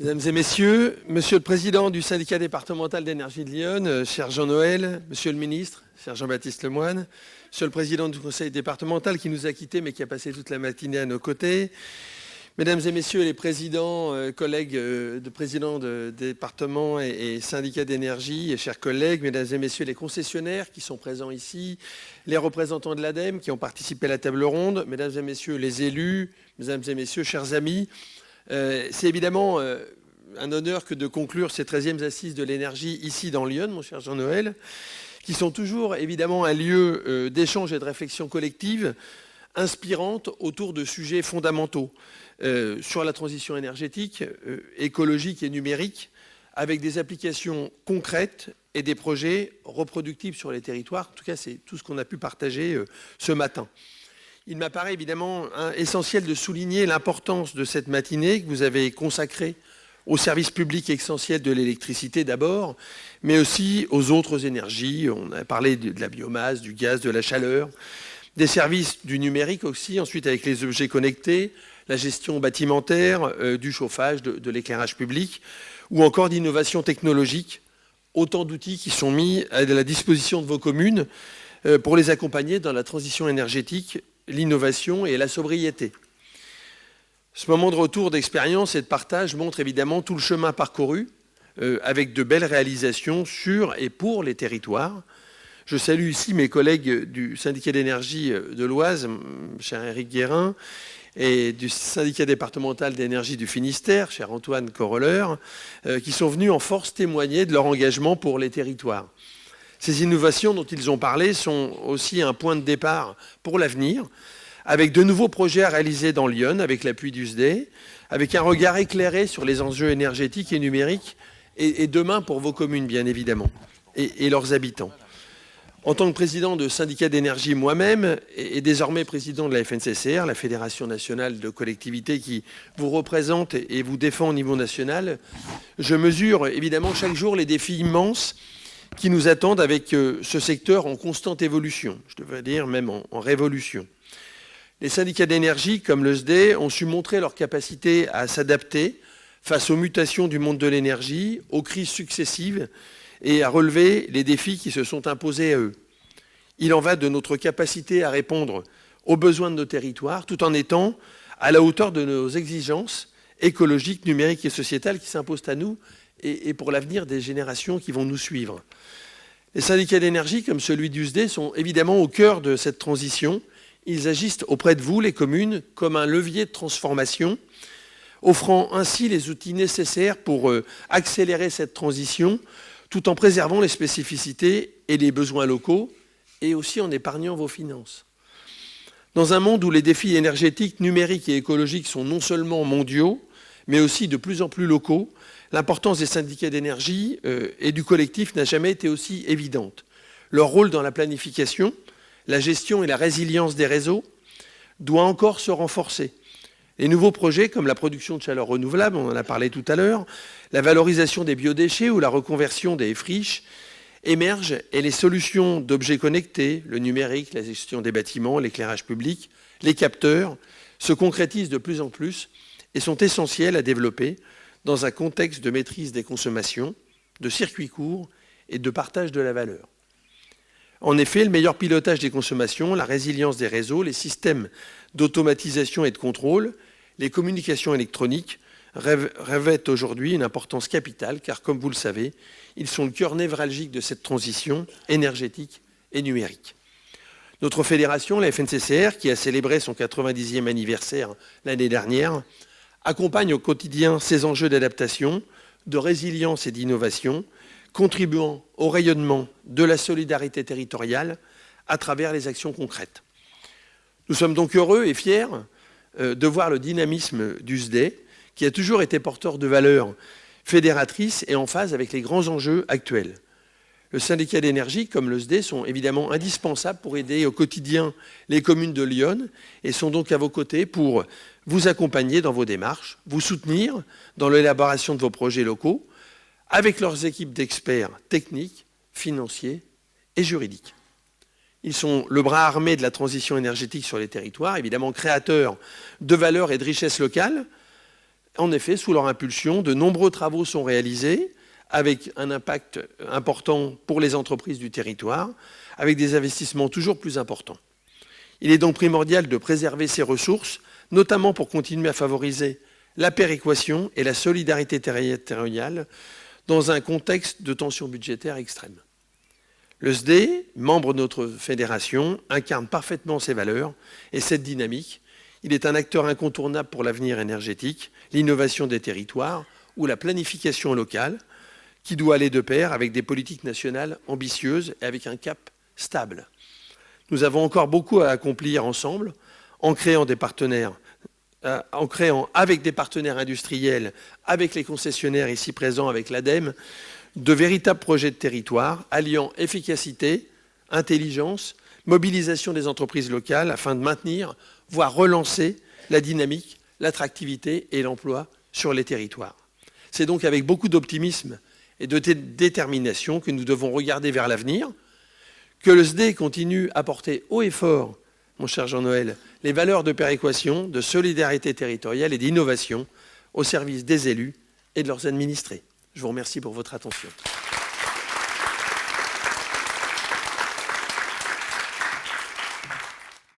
Mesdames et messieurs, monsieur le président du syndicat départemental d'énergie de Lyon, cher Jean-Noël, monsieur le ministre, cher Jean-Baptiste Lemoyne, monsieur le président du conseil départemental qui nous a quittés mais qui a passé toute la matinée à nos côtés, mesdames et messieurs les présidents, collègues de présidents de départements et syndicats d'énergie, et chers collègues, mesdames et messieurs les concessionnaires qui sont présents ici, les représentants de l'ADEME qui ont participé à la table ronde, mesdames et messieurs les élus, mesdames et messieurs, chers amis, c'est évidemment un honneur que de conclure ces 13e assises de l'énergie ici dans Lyon, mon cher Jean-Noël, qui sont toujours évidemment un lieu d'échange et de réflexion collective inspirante autour de sujets fondamentaux sur la transition énergétique, écologique et numérique, avec des applications concrètes et des projets reproductibles sur les territoires. En tout cas, c'est tout ce qu'on a pu partager ce matin. Il m'apparaît évidemment essentiel de souligner l'importance de cette matinée que vous avez consacrée au service public essentiel de l'électricité d'abord, mais aussi aux autres énergies. On a parlé de la biomasse, du gaz, de la chaleur, des services du numérique aussi, ensuite avec les objets connectés, la gestion bâtimentaire, du chauffage, de l'éclairage public, ou encore d'innovation technologique. Autant d'outils qui sont mis à la disposition de vos communes pour les accompagner dans la transition énergétique, l'innovation et la sobriété. Ce moment de retour d'expérience et de partage montre évidemment tout le chemin parcouru avec de belles réalisations sur et pour les territoires. Je salue ici mes collègues du syndicat d'énergie de l'Oise, cher Éric Guérin, et du syndicat départemental d'énergie du Finistère, cher Antoine Coroller, qui sont venus en force témoigner de leur engagement pour les territoires. Ces innovations dont ils ont parlé sont aussi un point de départ pour l'avenir, avec de nouveaux projets à réaliser dans Lyon, avec l'appui du SDE, avec un regard éclairé sur les enjeux énergétiques et numériques, et demain pour vos communes, bien évidemment, et leurs habitants. En tant que président de syndicat d'énergie moi-même, et désormais président de la FNCCR, la Fédération nationale de collectivités qui vous représente et vous défend au niveau national, je mesure évidemment chaque jour les défis immenses qui nous attendent avec ce secteur en constante évolution, je devrais dire même en révolution. Les syndicats d'énergie, comme le SDE, ont su montrer leur capacité à s'adapter face aux mutations du monde de l'énergie, aux crises successives et à relever les défis qui se sont imposés à eux. Il en va de notre capacité à répondre aux besoins de nos territoires, tout en étant à la hauteur de nos exigences écologiques, numériques et sociétales qui s'imposent à nous et pour l'avenir des générations qui vont nous suivre. Les syndicats d'énergie, comme celui du SDE, sont évidemment au cœur de cette transition. Ils agissent auprès de vous, les communes, comme un levier de transformation, offrant ainsi les outils nécessaires pour accélérer cette transition, tout en préservant les spécificités et les besoins locaux, et aussi en épargnant vos finances. Dans un monde où les défis énergétiques, numériques et écologiques sont non seulement mondiaux, mais aussi de plus en plus locaux, l'importance des syndicats d'énergie et du collectif n'a jamais été aussi évidente. Leur rôle dans la planification, la gestion et la résilience des réseaux doit encore se renforcer. Les nouveaux projets comme la production de chaleur renouvelable, on en a parlé tout à l'heure, la valorisation des biodéchets ou la reconversion des friches émergent et les solutions d'objets connectés, le numérique, la gestion des bâtiments, l'éclairage public, les capteurs, se concrétisent de plus en plus et sont essentielles à développer dans un contexte de maîtrise des consommations, de circuits courts et de partage de la valeur. En effet, le meilleur pilotage des consommations, la résilience des réseaux, les systèmes d'automatisation et de contrôle, les communications électroniques revêtent aujourd'hui une importance capitale, car comme vous le savez, ils sont le cœur névralgique de cette transition énergétique et numérique. Notre fédération, la FNCCR, qui a célébré son 90e anniversaire l'année dernière, accompagne au quotidien ces enjeux d'adaptation, de résilience et d'innovation, contribuant au rayonnement de la solidarité territoriale à travers les actions concrètes. Nous sommes donc heureux et fiers de voir le dynamisme du SDE, qui a toujours été porteur de valeurs fédératrices et en phase avec les grands enjeux actuels. Le syndicat d'énergie, comme le SDE, sont évidemment indispensables pour aider au quotidien les communes de Lyon et sont donc à vos côtés pour vous accompagner dans vos démarches, vous soutenir dans l'élaboration de vos projets locaux, avec leurs équipes d'experts techniques, financiers et juridiques. Ils sont le bras armé de la transition énergétique sur les territoires, évidemment créateurs de valeurs et de richesses locales, En effet, sous leur impulsion, de nombreux travaux sont réalisés avec un impact important pour les entreprises du territoire, avec des investissements toujours plus importants. Il est donc primordial de préserver ces ressources, notamment pour continuer à favoriser la péréquation et la solidarité territoriale dans un contexte de tension budgétaire extrême. Le SDE, membre de notre fédération, incarne parfaitement ces valeurs et cette dynamique. Il est un acteur incontournable pour l'avenir énergétique, l'innovation des territoires ou la planification locale, qui doit aller de pair avec des politiques nationales ambitieuses et avec un cap stable. Nous avons encore beaucoup à accomplir ensemble en créant avec des partenaires industriels, avec les concessionnaires ici présents, avec l'ADEME, de véritables projets de territoire alliant efficacité, intelligence, mobilisation des entreprises locales afin de maintenir, voire relancer la dynamique, l'attractivité et l'emploi sur les territoires. C'est donc avec beaucoup d'optimisme et de détermination que nous devons regarder vers l'avenir, que le SDE continue à porter haut et fort, mon cher Jean-Noël, les valeurs de péréquation, de solidarité territoriale et d'innovation au service des élus et de leurs administrés. Je vous remercie pour votre attention.